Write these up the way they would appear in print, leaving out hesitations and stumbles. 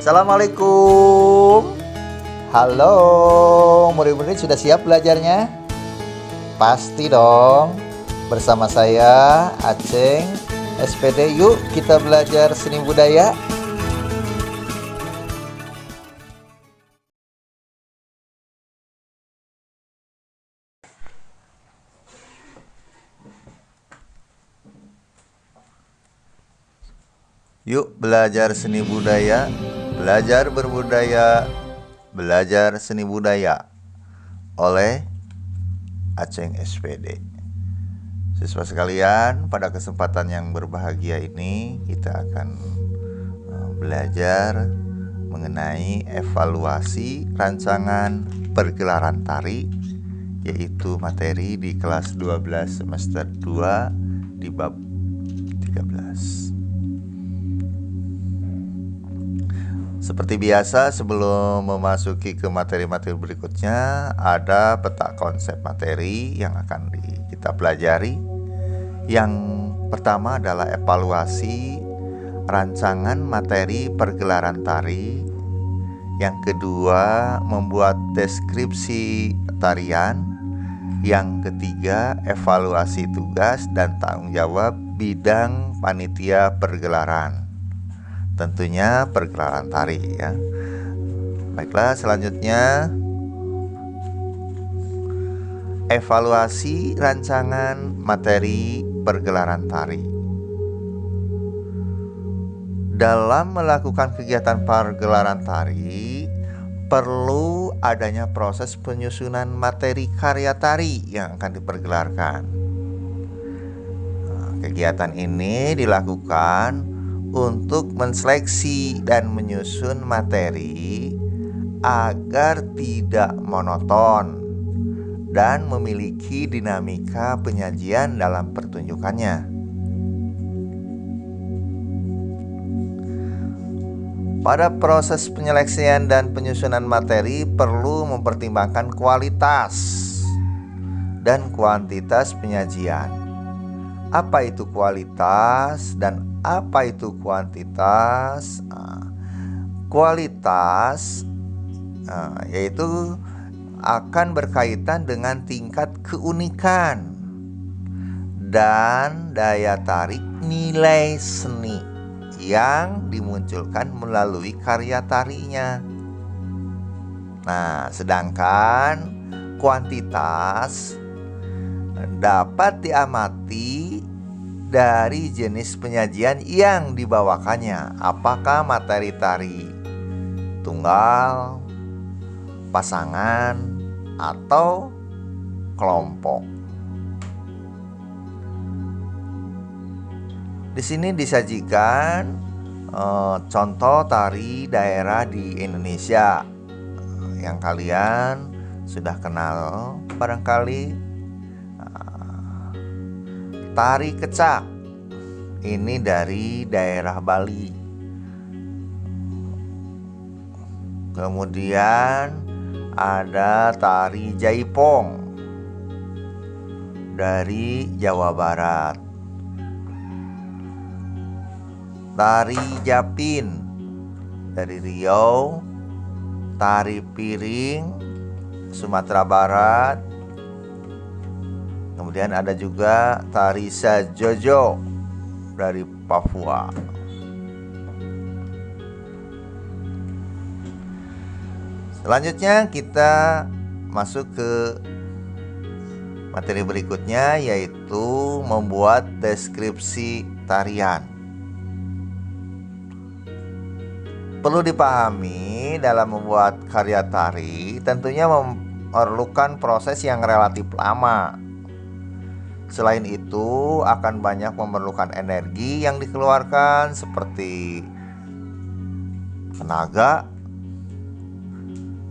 Assalamualaikum. Halo, murid-murid sudah siap belajarnya? Pasti dong. Bersama saya, Aceng, SPD. Yuk kita belajar seni budaya. Yuk belajar seni budaya, belajar berbudaya, belajar seni budaya oleh Aceng SPD. Siswa sekalian, pada kesempatan yang berbahagia ini kita akan belajar mengenai evaluasi rancangan pergelaran tari, yaitu materi di kelas 12 semester 2 di bab 13. Seperti biasa, sebelum memasuki ke materi-materi berikutnya, ada peta konsep materi yang akan kita pelajari. Yang pertama adalah evaluasi rancangan materi pergelaran tari. Yang kedua, membuat deskripsi tarian. Yang ketiga, evaluasi tugas dan tanggung jawab bidang panitia pergelaran. Tentunya pergelaran tari ya. Baiklah, selanjutnya evaluasi rancangan materi pergelaran tari. Dalam melakukan kegiatan pergelaran tari, perlu adanya proses penyusunan materi karya tari yang akan dipergelarkan. Kegiatan ini dilakukan untuk menseleksi dan menyusun materi agar tidak monoton dan memiliki dinamika penyajian dalam pertunjukannya. Pada proses penyeleksian dan penyusunan materi perlu mempertimbangkan kualitas dan kuantitas penyajian. Apa itu kualitas dan apa itu kuantitas? Kualitas yaitu akan berkaitan dengan tingkat keunikan dan daya tarik nilai seni yang dimunculkan melalui karya tarinya. Nah, sedangkan kuantitas dapat diamati dari jenis penyajian yang dibawakannya. Apakah materi tari tunggal, pasangan, atau kelompok. Di sini disajikan contoh tari daerah di Indonesia yang kalian sudah kenal barangkali. Tari kecak ini dari daerah Bali. Kemudian ada tari jaipong dari Jawa Barat. Tari japin dari Riau. Tari piring Sumatera Barat. Kemudian ada juga tari sajojo dari Papua. Selanjutnya kita masuk ke materi berikutnya, yaitu membuat deskripsi tarian. Perlu dipahami, dalam membuat karya tari tentunya memerlukan proses yang relatif lama. Selain itu, akan banyak memerlukan energi yang dikeluarkan seperti tenaga,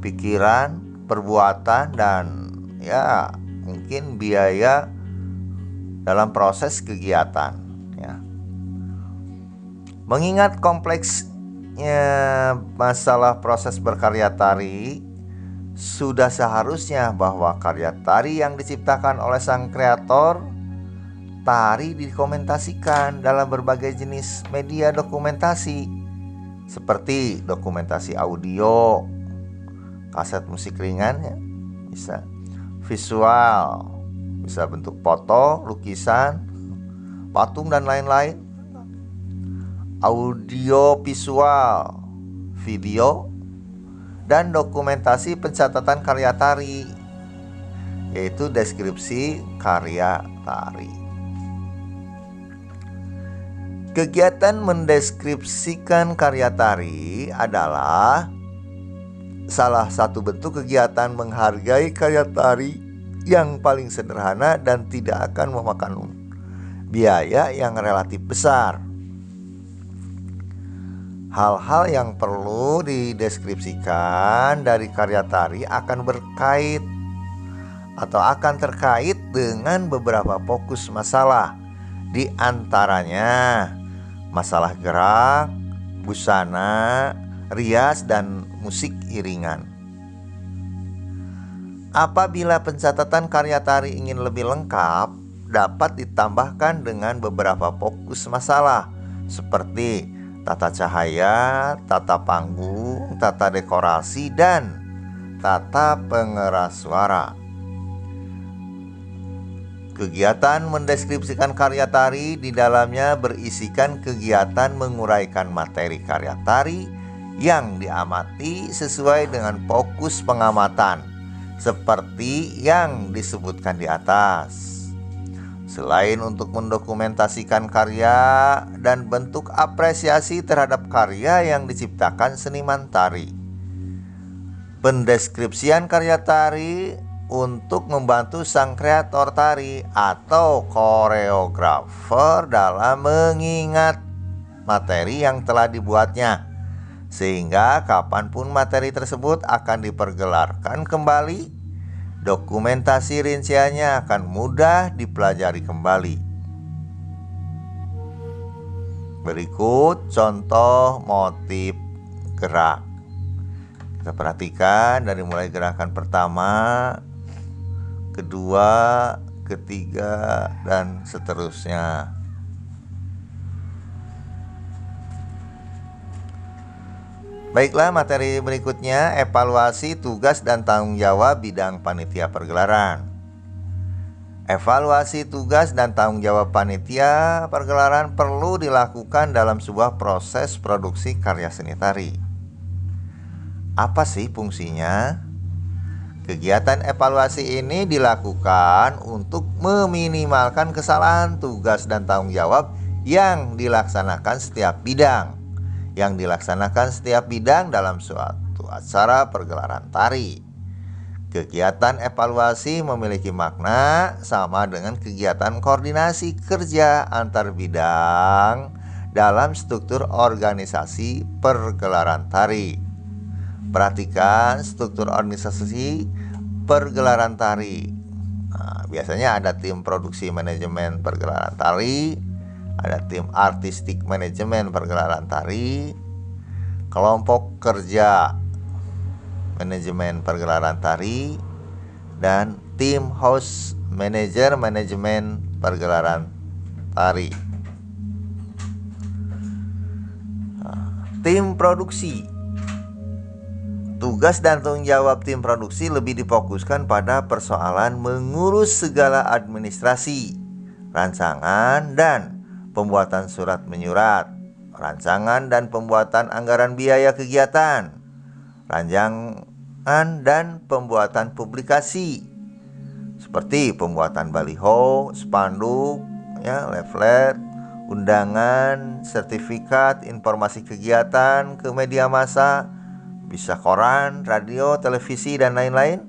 pikiran, perbuatan, dan ya mungkin biaya dalam proses kegiatan ya. Mengingat kompleksnya masalah proses berkarya tari, sudah seharusnya bahwa karya tari yang diciptakan oleh sang kreator tari didokumentasikan dalam berbagai jenis media dokumentasi seperti dokumentasi audio, kaset musik ringan ya, bisa visual, bisa bentuk foto, lukisan, patung dan lain-lain. Audio visual, video, dan dokumentasi pencatatan karya tari, yaitu deskripsi karya tari. Kegiatan mendeskripsikan karya tari adalah salah satu bentuk kegiatan menghargai karya tari yang paling sederhana dan tidak akan memakan biaya yang relatif besar. Hal-hal yang perlu dideskripsikan dari karya tari akan berkait atau akan terkait dengan beberapa fokus masalah, di antaranya masalah gerak, busana, rias, dan musik iringan. Apabila pencatatan karya tari ingin lebih lengkap, dapat ditambahkan dengan beberapa fokus masalah seperti tata cahaya, tata panggung, tata dekorasi, dan tata pengeras suara. Kegiatan mendeskripsikan karya tari di dalamnya berisikan kegiatan menguraikan materi karya tari yang diamati sesuai dengan fokus pengamatan, seperti yang disebutkan di atas. Selain untuk mendokumentasikan karya dan bentuk apresiasi terhadap karya yang diciptakan seniman tari, pendeskripsian karya tari untuk membantu sang kreator tari atau koreografer dalam mengingat materi yang telah dibuatnya, sehingga kapanpun materi tersebut akan dipergelarkan kembali, dokumentasi rinciannya akan mudah dipelajari kembali. Berikut contoh motif gerak. Kita perhatikan dari mulai gerakan pertama, kedua, ketiga, dan seterusnya. Baiklah, materi berikutnya evaluasi tugas dan tanggung jawab bidang panitia pergelaran. Evaluasi tugas dan tanggung jawab panitia pergelaran perlu dilakukan dalam sebuah proses produksi karya seni tari. Apa sih fungsinya? Kegiatan evaluasi ini dilakukan untuk meminimalkan kesalahan tugas dan tanggung jawab yang dilaksanakan setiap bidang dalam suatu acara pergelaran tari. Kegiatan evaluasi memiliki makna sama dengan kegiatan koordinasi kerja antar bidang dalam struktur organisasi pergelaran tari. Perhatikan struktur organisasi pergelaran tari. Biasanya ada tim produksi manajemen pergelaran tari, ada tim artistik manajemen pergelaran tari, kelompok kerja manajemen pergelaran tari, dan tim house manager manajemen pergelaran tari. Tim produksi. Tugas dan tanggung jawab tim produksi lebih difokuskan pada persoalan mengurus segala administrasi, rancangan dan pembuatan surat menyurat, rancangan dan pembuatan anggaran biaya kegiatan, rancangan dan pembuatan publikasi seperti pembuatan baliho, spanduk, leaflet, undangan, sertifikat, informasi kegiatan ke media massa, bisa koran, radio, televisi, dan lain-lain,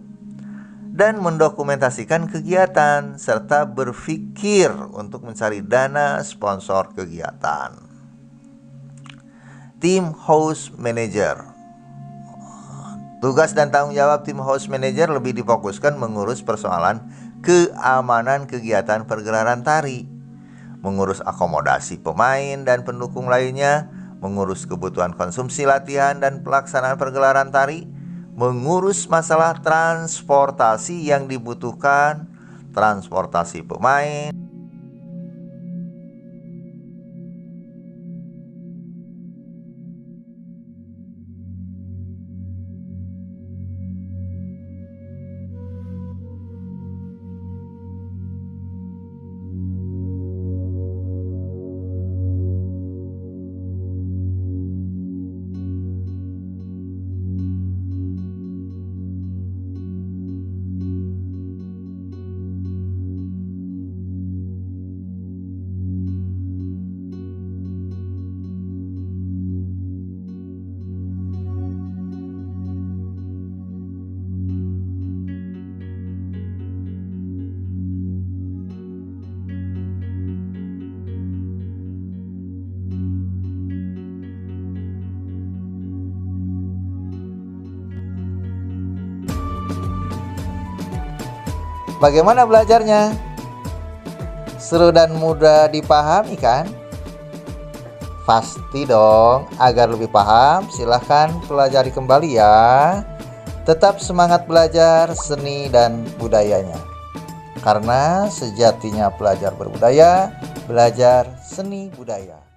dan mendokumentasikan kegiatan serta berpikir untuk mencari dana sponsor kegiatan. Tim house manager. Tugas dan tanggung jawab tim house manager lebih difokuskan mengurus persoalan keamanan kegiatan pergelaran tari, mengurus akomodasi pemain dan pendukung lainnya, mengurus kebutuhan konsumsi latihan dan pelaksanaan pergelaran tari, mengurus masalah transportasi yang dibutuhkan, transportasi pemain, Bagaimana belajarnya? Seru dan mudah dipahami kan? Pasti dong. Agar lebih paham, silahkan pelajari kembali ya. Tetap semangat belajar seni dan budayanya. Karena sejatinya pelajar berbudaya, belajar seni budaya.